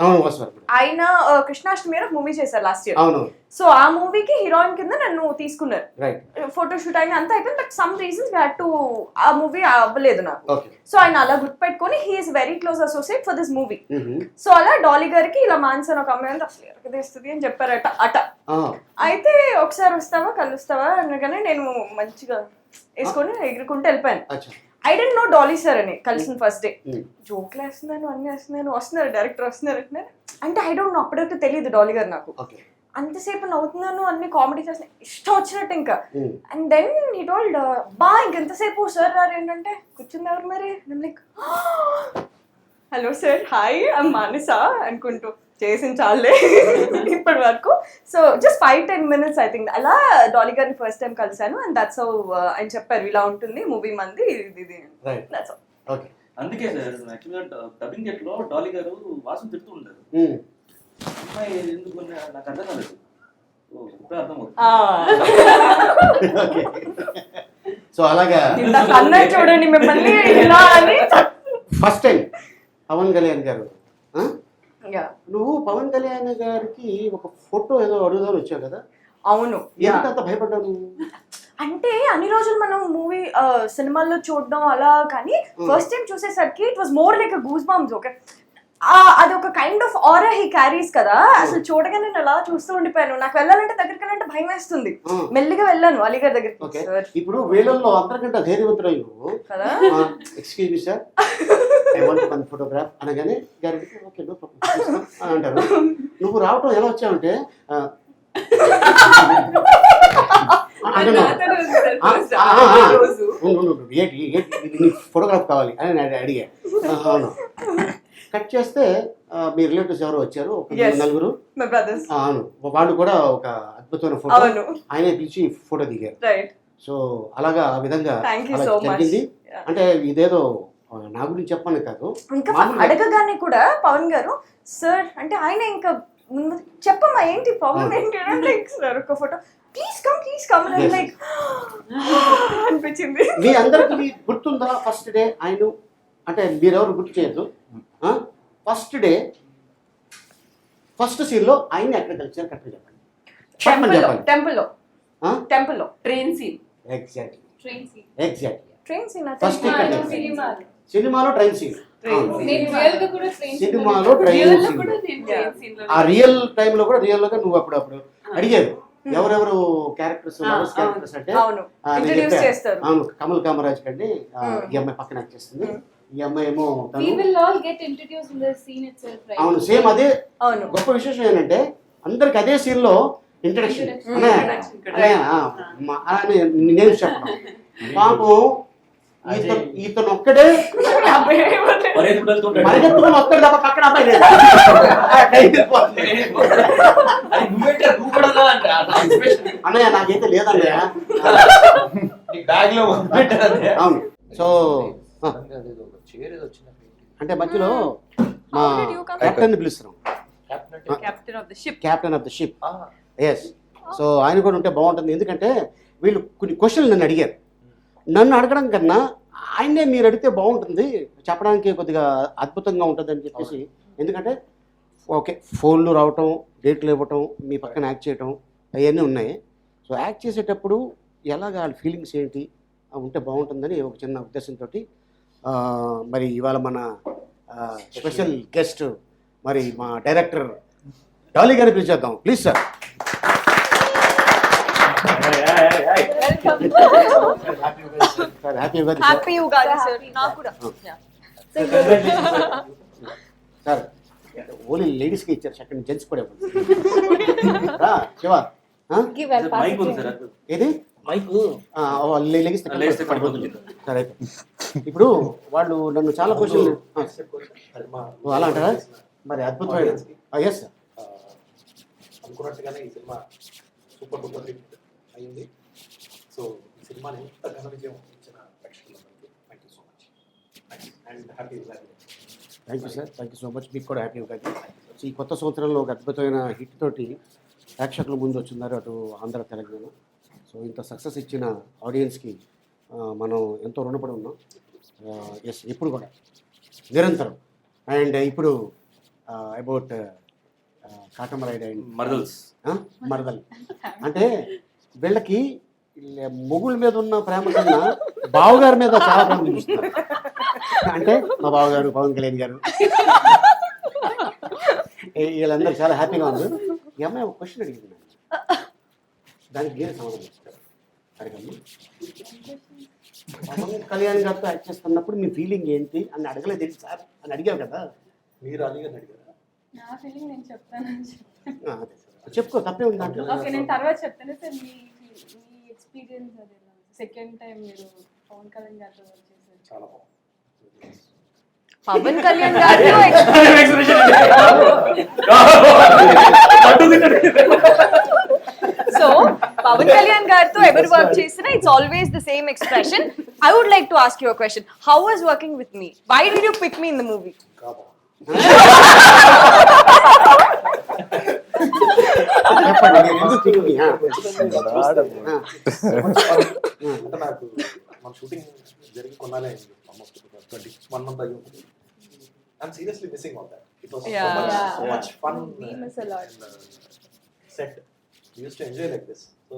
ఆయన కృష్ణాష్టమి ఒక మూవీ చేశారు లాస్ట్ ఇయర్. సో ఆ మూవీకి హీరోయిన్ కింద నన్ను తీసుకున్నారు. ఫోటోషూట్ అయినా అంతా అయిపోయింది, but some reasons we had to ఆ మూవీ అవ్వలేదు నాకు. సో ఆయన అలా గుర్తుపెట్టుకొని he is very close associate for this movie. So అలా డాలీ గారికి ఇలా మాన్సన్ ఒక అమ్మాయి అసలు ఎరకదేస్తుంది అని చెప్పారట అట. అయితే ఒకసారి వస్తావా కలుస్తావా అనగానే నేను మంచిగా వేసుకొని ఎగురుకుంటూ వెళ్ళిపోయాను. I don't know Dolly sir అని కలిసిన ఫస్ట్ డే. జోక్లు వేస్తున్నాను, అన్ని వేస్తున్నాను, వస్తున్నారు డైరెక్టర్ వస్తున్నారు అంటున్నారు. అంటే ఐ డోంట్ నో, అప్పుడైతే తెలియదు డాలీ గారు నాకు. అంతసేపు నవ్వుతున్నాను, అన్ని కామెడీ చేస్తున్నాను, ఇష్టం వచ్చినట్టు ఇంకా. అండ్ దెన్ హీ టోల్డ్ బా ఇంకెంతసేపు సార్ రారు ఏంటంటే కూర్చుంది ఎవరు మరి. Like hello sir, hi I'm Manasa అనుకుంటూ చేసిన చాలే ఇప్పటి వరకు. So just 5-10 minutes I think అలా డాలీ గారిని ఫస్ట్ టైం కలిసాను. అండ్ దట్స్ హౌ ఆయన చెప్పారు ఇలా ఉంటుంది మూవీ మంది ఇది. అందుకే సార్ యాక్చువల్గా డబ్బింగ్ గెట్లో డాలీ గారు వాసు తిడుతూ ఉంటారు, అమ్మాయి ఎందుకు నాకు అర్థం కాలేదు, ఇప్పుడే అర్థం అవుతుంది. సో అలాగా అన్నయ్య చూడండి మిమ్మల్ని ఇలా అని ఫస్ట్ టైం పవన్ కళ్యాణ్ గారు. నువ్వు పవన్ కళ్యాణ్ గారికి ఒక ఫోటో ఏదో అడుగుదాని వచ్చావు కదా. అవును, ఎందుకంత భయపడ్డాను అంటే అన్ని రోజులు మనం మూవీ సినిమాల్లో చూడడం అలా, కానీ ఫస్ట్ టైం చూసేసరికి it was more like goose bumps. Okay, అది ఒక kind of aura he carries కదా, అసలు చూడగానే నేను అలా చూస్తూ ఉండిపోయాను. నాకు వెళ్ళాలంటే దగ్గరికి వెళ్ళాలంటే భయం వేస్తుంది. మెల్లిగా వెళ్ళాను అలీగారి దగ్గరికి. సార్ ఇప్పుడు వీళ్ళల్లో అందరికంటే ధైర్యవంతులు నువ్వు కదా. Excuse me sir, I want one photograph అనగానే గ్యారెంటీ ఓకే నో ప్రాబ్లం అంటారు. నువ్వు రావటం ఎలా వచ్చావంటే ఫోటోగ్రాఫ్ కావాలి అని నేను అడిగా. అవును, కట్ చేస్తే మీ రిలేటివ్స్ ఎవరు వచ్చారు, నలుగురు. అవును, వాళ్ళు కూడా ఒక అద్భుతమైన ఫోటో ఆయనే పిలిచి ఫోటో దిగారు. సో అలాగా ఆ విధంగా జరిగింది. అంటే ఇదేదో నా గురించి చెప్పాను కాదు, ఇంకా అడగగానే కూడా పవన్ గారు సార్ అంటే ఆయన ఇంకా చెప్పమ్మా ఏంటి ప్రాబ్లం ఏంటి లైక్ సార్ ఒక ఫోటో ప్లీజ్ కమ్ లైక్ అనిపించింది. మీ అందరికి గుర్తుందా ఫస్ట్ డే ఆయన అంటే మీరెవరు గుర్తు చేయొద్దు. ఫస్ట్ డే ఫస్ట్ సీన్ లో ఆయన ఎక్కడ కలిసారు కరెక్ట్గా చెప్పండి. టెంపుల్ లో train scene. Exactly train scene. Exactly train scene first సినిమాలో సినిమాలో ట్రైన్ సీన్. నేను రియల్ గా కూడా ట్రైన్ సినిమాలో ట్రైన్ సీన్. ఆ రియల్ టైమ్ లో కూడా రియల్ గా నువ్వు అప్పుడప్పుడు అడిగారు ఎవరెవరు క్యారెక్టర్స్ క్యారెక్టర్స్ అంటే అవును కమల్ కామరాజ్ కండి ఈ అమ్మాయి పక్కన యాక్ట్ చేస్తుంది, ఈ అమ్మాయి ఏమో we will all get introduced in the scene itself, right? అవును సేమ్ అదే. గొప్ప విశేషం ఏంటంటే అందరికి అదే సీన్ లో ఇంట్రడక్షన్ నేను చెప్పడం. పాపం ఇతను ఒక్కడే పరిగెత్తుకుని ఒక్కడే తప్ప పక్కన అబ్బాయి లేదు. అన్నయ్య నాకైతే లేదన్నయ్య. అవును. సో అంటే మధ్యలో మా కెప్టెన్ పిలుస్తున్నాం, captain of the ship. Yes. So ఆయన కూడా ఉంటే బాగుంటుంది, ఎందుకంటే వీళ్ళు కొన్ని క్వశ్చన్లు నన్ను అడిగారు. నన్ను అడగడం కన్నా ఆయనే మీరు అడిగితే బాగుంటుంది, చెప్పడానికి కొద్దిగా అద్భుతంగా ఉంటుంది అని చెప్పేసి. ఎందుకంటే ఓకే ఫోన్లు రావటం, డేట్లు ఇవ్వటం, మీ పక్కన యాక్ట్ చేయటం అవన్నీ ఉన్నాయి. సో యాక్ట్ చేసేటప్పుడు ఎలాగ వాళ్ళ ఫీలింగ్స్ ఏంటి ఉంటే బాగుంటుందని ఒక చిన్న ఉద్దేశంతో మరి ఇవాళ మన స్పెషల్ గెస్ట్ మరి మా డైరెక్టర్ డాలీ గారిని పిలిచేద్దాం. Please sir. Happy Ugadi sir. నాకు కూడా సార్ ఓన్లీ లేడీస్కి ఇచ్చారు, సెకండ్ జెంట్స్ కూడా శివ ఏది సరే. ఇప్పుడు వాళ్ళు నన్ను చాలా క్వశ్చన్లు అలా అంటారా? మరి అద్భుతమైన ఎస్ సార్ అనుకున్నట్టుగానే ఈ సినిమా సూపర్ డూపర్ హిట్ అయింది. సో ఈ సినిమాని ఎంత ఘన విజయం ఇచ్చిన ప్రేక్షకులందరికీ thank you so much and happy Ugadi. Thank you sir, thank you so much. మీకు కూడా హ్యాపీ ఉగాది. సో ఈ కొత్త సంవత్సరంలో ఒక అద్భుతమైన హిట్ తోటి ప్రేక్షకుల ముందు వచ్చిన్నారు అటు ఆంధ్ర తెలంగాణ. సో ఇంత సక్సెస్ ఇచ్చిన ఆడియన్స్కి మనం ఎంతో రుణపడి ఉన్నాం. ఎస్ ఇప్పుడు కూడా నిరంతరం. అండ్ ఇప్పుడు అబౌట్ కాటమరాయుడు అండ్ మరదల్ అంటే వీళ్ళకి మొగుళ్ళ మీద ఉన్న ప్రేమ కన్నా బావగారి మీద చాలా ప్రేమ చూపిస్తున్నారు. అంటే మా బావగారు పవన్ కళ్యాణ్ గారు వీళ్ళందరూ చాలా హ్యాపీగా ఉన్నారు. ఈ అమ్మాయి ఒక క్వశ్చన్ అడిగింది, దానికి నేను సమాధానం ఇస్తాను. అడగమ్మా, పవన్ కళ్యాణ్ గారితో యాక్ట్ చేస్తున్నప్పుడు మీ ఫీలింగ్ ఏంటి అని అడగలేదు ఏంటి సార్ అని అడిగావు కదా. మీరు అడిగారు నా ఫీలింగ్ నేను చెప్తానని చెప్పుకో, తప్పే ఉంది దాంట్లో. ఓకే నేను తర్వాత చెప్తాను సార్. మీ ఎక్స్పీరియన్స్ అదే సెకండ్ టైం మీరు పవన్ కళ్యాణ్ గారితో వర్క్ చేశారు. చాలా బాగుంది. పవన్ కళ్యాణ్ గారితో సో పవన్ కళ్యాణ్ గారితో ఎవరు వర్క్ చేసినా it's always the same expression. I would like to ask you a question. How was working with me? Why did you pick me in the movie? చెప్పండి నేను ఎందుకు తిరిగి అంటే నాకు మన షూటింగ్ జరిగి కొన్నాలే అయింది. ఆల్మోస్ట్ 21 month అయ్యి ఉంటుంది. I'm seriously missing all that. It was so much fun. We miss a lot. Set. We used to enjoy like this. So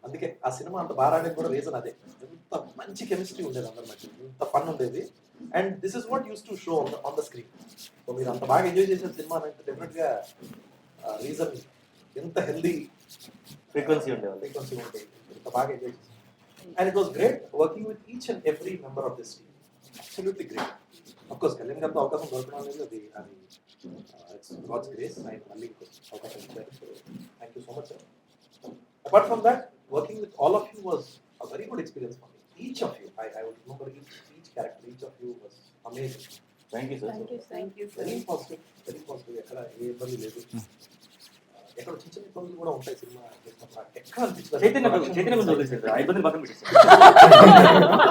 అందుకే ఆ సినిమా అంత బాగా ఆడడానికి కూడా రీజన్ అదే. ఎంత మంచి కెమిస్ట్రీ ఉండేది అందరి మధ్య, ఎంత ఫన్ ఉండేది. And this is what use to show on the screen. So మీరు అంత బాగా ఎంజాయ్ చేసిన సినిమా అంటే డెఫినెట్గా రీజన్ ఎంత హెల్దీ ఫ్రీక్వెన్సీ ఉండేది. ఫ్రీక్వెన్సీ ఉంటుంది, ఎంత బాగా ఎంజాయ్ చేశారు. And it was great working with each and every member of this team. Absolutely great. Of course Kalyan గారితో అవకాశం దొరకడం అనేది అది ఇట్స్ గాడ్స్ గ్రేస్. ఆయన మళ్ళీ అవకాశం ఇచ్చారు. So thank you so much sir. Apart from that, working with all of you was a very good experience for me. Each of you, I would remember each character, each of you was amazing. Thank you sir. Thank you, sir. Very positive, very positive. ఎక్కడ ఏ ఇబ్బంది లేదు. ఎక్కడ చిన్న చిన్న ఇబ్బందులు కూడా ఉంటాయి సినిమా చేసినప్పుడు. ఎక్కడ అనిపించలేదు. చైతన్య గురించి వదిలేసారు, ఆ ఇబ్బందిని పక్కన పెట్టేసారు.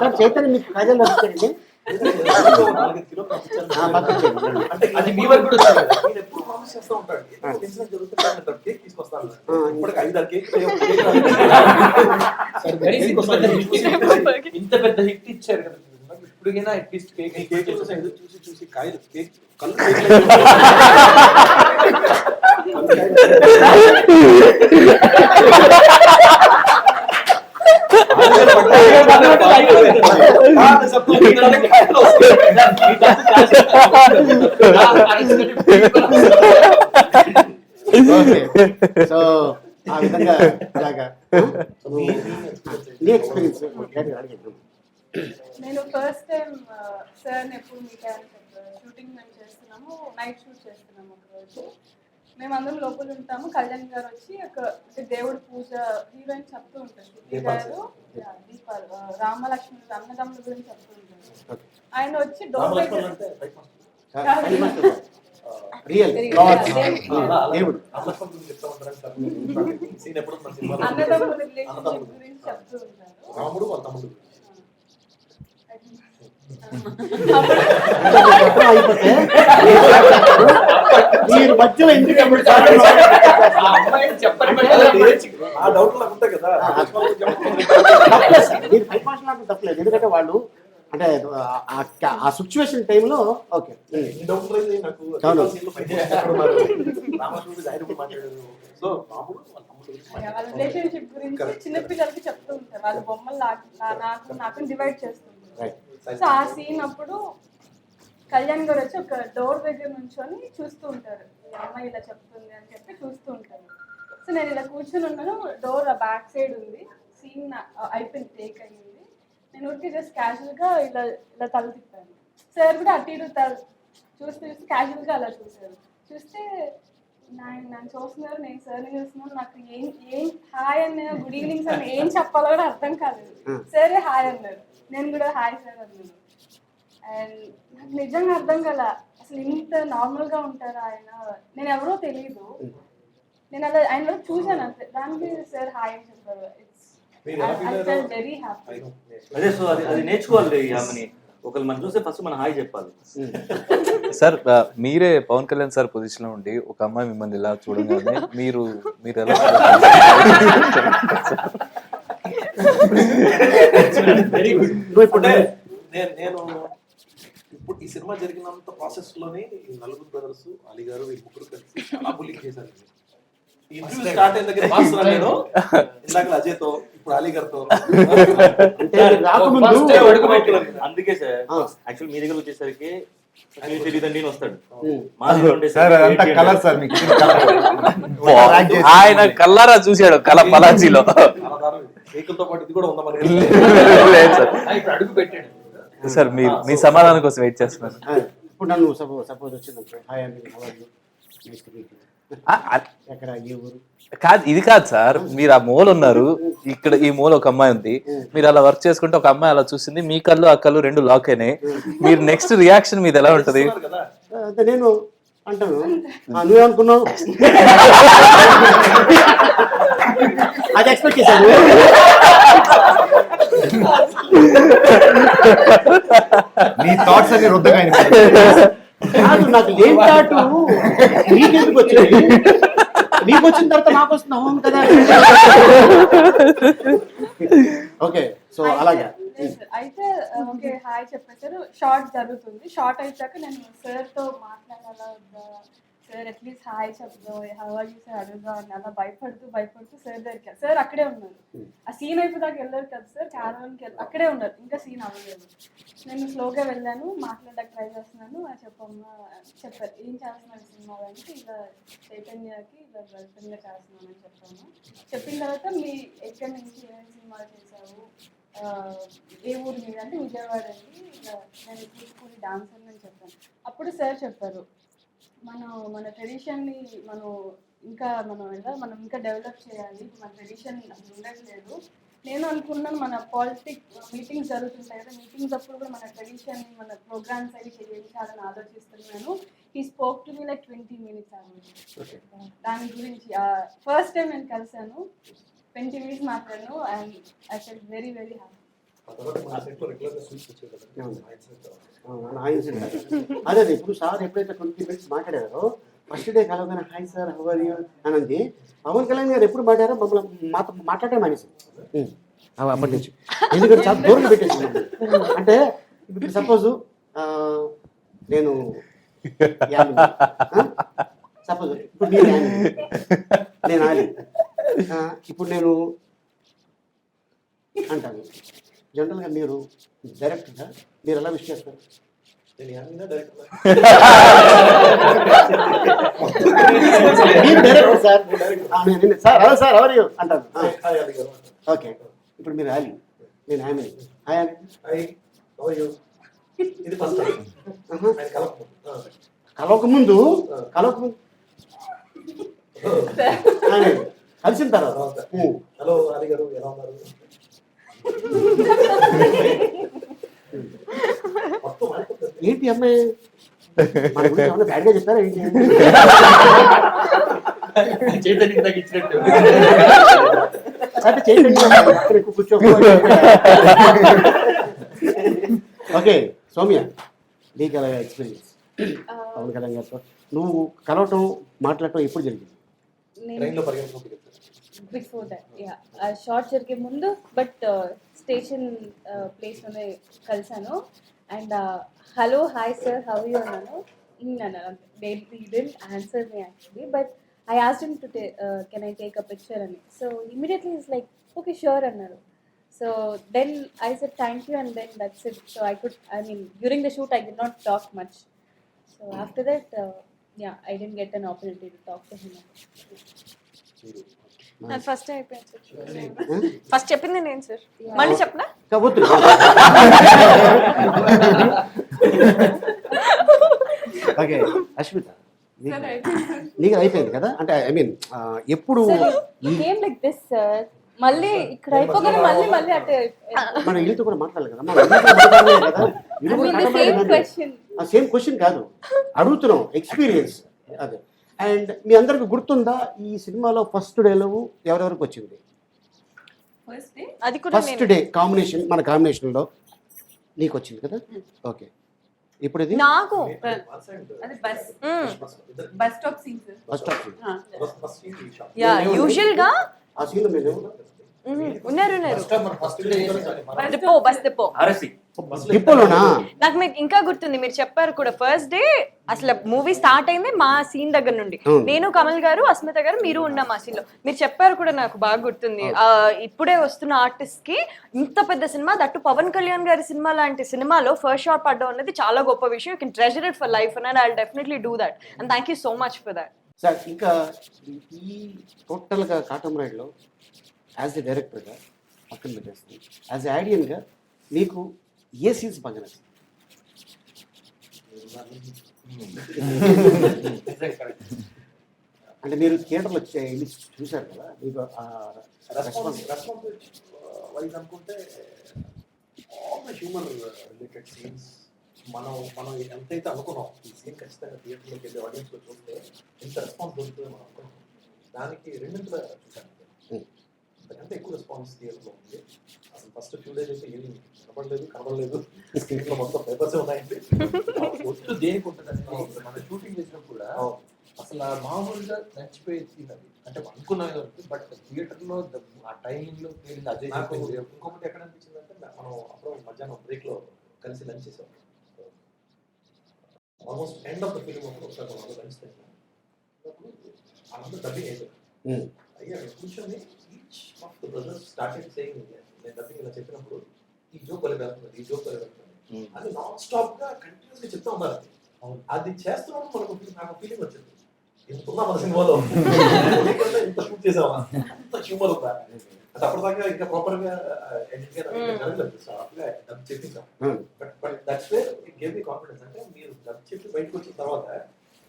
సార్ చైతన్య మీకు కాజల్ వచ్చారండి. 4 కిలోలు పంపించాను. అంటే అది మీ వరకు కూడా వచ్చింది కదా. నేను ఎప్పుడు ప్రామిస్ చేస్తూ ఉంటాడు, ఏదో ఇన్సిడెంట్ జరుగుతుంటే కేక్ తీసుకొస్తాను. ఇప్పటికి 5-6 కేక్ ఇంత పెద్ద హిట్ ఇచ్చారు కదా, ఇప్పుడుకైనా అట్లీస్ట్ కేక్ కేక్ చూసి కాయలు కేక్ కళ్ళు సో ఆ విధంగా అలాగా నీ ఎక్స్పీరియన్స్ నేను ఫస్ట్ టైం సార్ని ఎప్పుడు మీట్ అయ్యాను. షూటింగ్ మేము చేస్తున్నాము, నైట్ షూట్ చేస్తున్నాము ఒకరోజు. మేము అందరం లోపల ఉంటాము. కళ్యాణ్ గారు వచ్చి ఒక అంటే దేవుడి పూజ హీరోయిన్ చెప్తూ ఉంటారు. శృతి గారు దీపాలు రామలక్ష్మి అన్నదమ్ముల గురించి చెప్తూ ఉంటారు. ఆయన వచ్చి డోర్ దగ్గర రియల్ దేవుడు అన్నదమ్ముల రిలేషన్షిప్ గురించి చెప్తూ ఉంటారు. రాముడు వాళ్ళ తమ్ముడు అయిపోతే మీరు మధ్యలో ఎందుకు ఆ డౌట్ నాకు ఉంటాయి కదా. మీరు పైపాషలాగా తప్పలేదు, ఎందుకంటే వాళ్ళు అంటే ఆ సిచ్యువేషన్ టైంలో ఓకే ఈ డౌట్ నాకు రామకృష్ణుడు ఆయన మాట్లాడారు. సో రాముడు వాళ్ళ తమ్ముడు వాళ్ళ రిలేషన్షిప్ గురించి చిన్నపిల్లలకి చెప్తూ ఉంటారు. వాళ్ళ బొమ్మలు నాకు డివైడ్ చేస్తుంటారు. సో ఆ సీన్ అప్పుడు కళ్యాణ్ గారు వచ్చి ఒక డోర్ దగ్గర నుంచొని చూస్తూ ఉంటారు. ఈ అమ్మాయి ఇలా చెప్తుంది అని చెప్పి చూస్తూ ఉంటారు. సో నేను ఇలా కూర్చొని ఉన్నాను, డోర్ బ్యాక్ సైడ్ ఉంది. సీన్ అయిపోయింది, టేక్ అయ్యింది. నేను ఊరికి జస్ట్ క్యాజువల్గా ఇలా ఇలా తల తిప్పాను. సార్ కూడా అటు ఇటు చూస్తూ క్యాజువల్గా అలా చూసారు. చూస్తే నన్ను చూస్తున్నారు, నేను సార్ని చూస్తున్నాను. నాకు ఏం హాయ్ అన్న గుడ్ ఈవినింగ్ సార్ ఏం చెప్పాలో కూడా అర్థం కాలేదు. సరే హాయ్ అన్నారు, నేను కూడా హాయ్ సార్ అన్నాను. అండ్ నాకు నిజంగా అర్థం కాల, అసలు ఇంత నార్మల్గా ఉంటారా ఆయన. నేను ఎవరో తెలియదు, నేను అలా ఆయన చూశాను అంతే. దానికి సార్ హాయ్ అని చెప్పారు. Very happy. అదే సో అది నేర్చుకోవాలి. ఆమెని ఒకళ్ళు మనం చూస్తే ఫస్ట్ మనం హాయ్ చెప్పాలి. సార్ మీరే పవన్ కళ్యాణ్ సార్ పొజిషన్ లో ఉండి ఒక అమ్మాయి మిమ్మల్ని ఇలా చూడగానే మీరు ఎలా వెరీ గుడ్. నేను ఇప్పుడు ఈ సినిమా జరిగినంత ప్రాసెస్ లోనే ఈ నలుగురు బ్రదర్స్ అలీ గారు ఈ ముగ్గురు కలిసి చాలా బుల్లింగ్ చేశారు. ఇంటర్వ్యూ స్టార్ట్ అయిన దగ్గర నేను ఇందాక అజయ్ తో ఇప్పుడు అలీ గారితో అందుకే సార్ యాక్చువల్ మీ దగ్గర వచ్చేసరికి తెలియదండి వస్తాడు. ఆయన కల్లారా చూశాడు కళ పలాజీలో. ఏకులతో పాటు ఇది కూడా ఉందా మనకి? అడుగు పెట్టాడు సార్. మీ సమాధానం కోసం వెయిట్ చేస్తున్నారు. ఇప్పుడు నన్ను సపోజ్ వచ్చింది హాయ్ అండి ఎక్కడ ఏ ఊరు కాదు, ఇది కాదు సార్. మీరు ఆ మూల ఉన్నారు, ఇక్కడ ఈ మూల ఒక అమ్మాయి ఉంది. మీరు అలా వర్క్ చేసుకుంటే ఒక అమ్మాయి అలా చూసింది, మీ కళ్ళు ఆ కళ్ళు రెండు లాక్ అయినాయి. మీరు నెక్స్ట్ రియాక్షన్ మీది ఎలా ఉంటది? అంటే నేను అంటాను నువ్వేమనుకున్నావు అది ఎక్స్పెక్ట్ చేశాను. నీ థాట్స్ అన్ని రుద్దగా కాదు, నాకు ఏం థాట్ నీకెందుకు వచ్చింది, నీకు వచ్చిన తర్వాత నాకు వస్తుంది అవును కదా. ఓకే సో అలాగే అయితే ఓకే హాయ్ చెప్పేసారు. షార్ట్ జరుగుతుంది. షార్ట్ అయిపోయాక నేను సార్తో మాట్లాడాలా వద్దా, సార్ అట్లీస్ట్ హాయ్ చెప్దాం, హౌ ఆర్ యూ సార్ అడుగుదాం అని అలా భయపడుతూ సార్ దగ్గరికి సార్ అక్కడే ఉన్నారు. ఆ సీన్ అయిపోదాకా వెళ్ళారు కదా సార్, క్యారవాన్కి అక్కడే ఉన్నారు, ఇంకా సీన్ అవ్వలేదు. నేను స్లోగా వెళ్ళాను, మాట్లాడడానికి ట్రై చేస్తున్నాను. చెప్పమ్మా చెప్పారు, ఏం చేస్తున్నారు సినిమా అంటే ఇలా చైతన్యకి ఇలా గర్ల్ఫ్రెండ్గా చేస్తున్నాను అని చెప్పాను. చెప్పిన తర్వాత మీ ఎక్కడి నుంచి ఏమేమి సినిమాలు చేశావు, ఏ ఊరు మీద అంటే విజయవాడ అండి, ఇలా నేను కూచిపూడి డాన్సర్ అని చెప్పాను. అప్పుడు సార్ చెప్పారు, మన ట్రెడిషన్ని మనం ఇంకా డెవలప్ చేయాలి, మన ట్రెడిషన్ అసలు ఉండట్లేదు. నేను అనుకున్నాను మన మీటింగ్స్ జరుగుతుంటాయి కదా, మీటింగ్స్ అప్పుడు కూడా మన ట్రెడిషన్ని మన ప్రోగ్రామ్స్ అవి చేయించాలని ఆలోచిస్తున్నాను. He spoke to me like 20 minutes దాని గురించి. ఫస్ట్ టైం నేను కలిసాను, 20 minutes మాట్లాడాను and I felt very very happy. అదే ఇప్పుడు సార్ ఎప్పుడైతే 20 minutes మాట్లాడారో ఫస్ట్ డే కలవగానే hi sir how are you అని అంది. పవన్ కళ్యాణ్ గారు ఎప్పుడు మాట్లాడారో మమ్మల్ని మాట్లాడటం మానేసి అప్పటి నుంచి, ఎందుకంటే చాలా దూరం పెట్టేసి. అంటే ఇప్పుడు సపోజు నేను సపోజ్ ఇప్పుడు మీరు నేను ఆలి, ఇప్పుడు నేను అంటాను. జనరల్గా మీరు డైరెక్టర్గా మీరు ఎలా విష్ చేస్తారు? మీరు director sir, sir hello sir ఎవరు అంటాను. ఓకే, ఇప్పుడు మీరు ఆలి, నేను ఆమె హాయ్ అని కలవకముందు కలిసిన తర్వాత హలో అలీ గారు ఎలా ఉన్నారు? ఏంటి అమ్మాయి బ్యాడ్గా చెప్పారా ఏంటి? చైతన్యకి తగ్గించినట్టు అంటే చైతన్య కూర్చో. ఓకే సౌమ్య, నీకు ఎలా ఎక్స్పీరియన్స్ పవన్ కళ్యాణ్ గారితో నువ్వు కలవటం మాట్లాడటం ఎప్పుడు జరిగింది? బిఫోర్ దట్ షార్ట్ జరిగే ముందు, బట్ స్టేషన్ ప్లేస్లోనే కలిసాను. And hello hi sir how you అన్నాను. They didn't answer me actually, but I asked him to can I take a picture అని. So immediately he's like okay sure అన్నారు. So then I said thank you and then that's it. So during the shoot I did not talk much. So after that I didn't get an opportunity to talk to him. First అయిపోయింది, ఫస్ట్ చెప్పింది నేను సార్, మళ్ళీ చెప్పనా? ఓకే అశ్మిత, నీకు అయిపోయింది కదా, అంటే ఐ మీన్ ఎప్పుడు ఏం లైక్ దిస్ సార్, మళ్ళీ ఇక్కడ అయిపోగానే మళ్ళీ అంటే మనం వీళ్ళతో కూడా మాట్లాడాలి కదా. సేమ్ క్వశ్చన్ కాదు అడుగుతున్నాం, ఎక్స్పీరియన్స్ అదే. అండ్ మీ అందరికి గుర్తుందా ఈ సినిమాలో ఫస్ట్ డేలో ఎవరెవరికి వచ్చింది? ఫస్ట్ డే కాంబినేషన్, మన కాంబినేషన్లో నీకు వచ్చింది కదా. ఓకే, ఇప్పుడు ఇది నాకు బస్ స్టాప్ సీన్. యూజువల్ గా ఆ సీన్ మీరు ఉన్నారు బస్ డిపో డిపోలోనా? నాకు మీకు ఇంకా గుర్తుంది, మీరు చెప్పారు కూడా ఫస్ట్ డే అసలు మూవీ స్టార్ట్ అయింది మా సీన్ దగ్గర నుండి. నేను కమల్ గారు అస్మిత గారు మీరు ఉన్నాం ఆ సీన్ లో. మీరు చెప్పారు కూడా, నాకు బాగా గుర్తుంది. ఇప్పుడే వస్తున్న ఆర్టిస్ట్ కి ఇంత పెద్ద సినిమా, దట్టు పవన్ కళ్యాణ్ గారి సినిమా లాంటి సినిమాలో ఫస్ట్ షాట్ పడడం అనేది చాలా గొప్ప విషయం. You can treasure it for life and I will definitely do that and thank you so much for that. Sir ఇంకా ఈ టోటల్గా కాటం రైడ్లో యాజ్ ఎ డైరెక్టర్గా పక్కన పెట్టేస్తుంది, యాజ్ ఎ ఆడియన్గా మీకు ఏ సీన్స్ బాగా నచ్చింది? అంటే మీరు థియేటర్లో వెళ్ళి చూశారు కదా, మీకు రెస్పాన్స్ వైజ్ అనుకుంటే all the human related scenes మనం ఎంతైతే అనుకున్నాం ఈ సీన్ ఖచ్చితంగా థియేటర్లోకి వెళ్ళి ఆడియన్స్లో చూస్తే ఎంత రెస్పాన్స్ దొరుకుతుందో మనం అనుకున్నాం. దానికి రెండింటిగా చూశాను, అంతకంటే ఎక్కువ రెస్పాన్స్ థియేటర్లో ఉంది. అసలు ఫస్ట్ ఫ్యూ డేస్ అయితే ఏమి కనబడలేదు స్క్రీన్లో మొత్తం పేపర్స్ ఉన్నాయండి. ఒట్టు దేనికి ఉంటుందండి, మన షూటింగ్ చేసినప్పుడు కూడా అసలు మామూలుగా నచ్చిపోయే సీన్ అది, అంటే అనుకున్నాను. బట్ థియేటర్లో ఆ టైమింగ్లో అజయ్ ఇంకొకటి ఎక్కడ అనిపించింది అంటే మనం అప్పుడు మధ్యాహ్నం బ్రేక్లో కలిసి లంచ్ చేసాం. Almost end of the film ఒకసారి లంచ్ చేసాం. వాళ్ళందరూ డబ్బింగ్ అయిపోయారు. Hmm. అయ్యా కూర్చొని each of the brothers started saying, నేను డబ్బింగ్ ఇలా చెప్పినప్పుడు ఈ జోక్ వల్ల వెళ్తున్నది, ఈ జోక్ వల్ల వెళ్తున్నది అది నాన్ స్టాప్ గా కంటిన్యూస్ గా చెప్తా ఉన్నారు. అది చేస్తున్నప్పుడు మనకు నాకు ఫీలింగ్ వచ్చింది, ఇంత ఉందా మన సినిమాలో, ఇంత షూట్ చేసామా, అంత హ్యూమర్ ఉందా అంటే. అప్పటిదాకా ఇంకా ప్రాపర్ గా ఎడిట్ గా జరగలేదు, అప్పుడే డబ్ చెప్పేసాం. But that's where it gave me confidence. అంటే మీరు డబ్ చెప్పి బయటకు వచ్చిన తర్వాత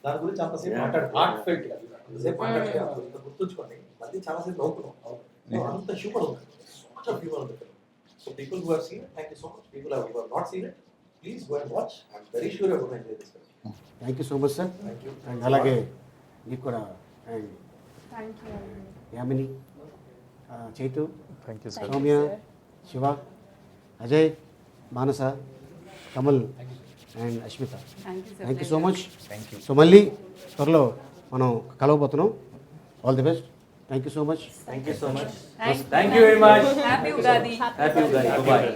దాని గురించి అంతసేపు హార్ట్ ఫెల్ట్ అంతసేపు మాట్లాడితే ఇంత గుర్తుంచుకోండి, మళ్ళీ చాలాసేపు నవ్వుకున్నాం. అంత హ్యూమర్ ఉంది, సో మచ్ ఆఫ్ హ్యూమర్ ఉంది. So people who have seen it, thank you so much. People who have not seen it, please go and watch. I'm very sure you will enjoy this film. Thank you so much sir. Thank you. And అలాగే నీకు కూడా and thank you. Yamini, Chaitu, thank you Soumya, Shiva, Ajay, Manasa, Kamal and Ashmita, thank you so much. So మళ్ళీ త్వరలో మనం కలవబోతున్నాం. All the best. Thank you so much. Thank you so much. Thank thank you very much. Happy Ugadi. Happy Ugadi. Bye.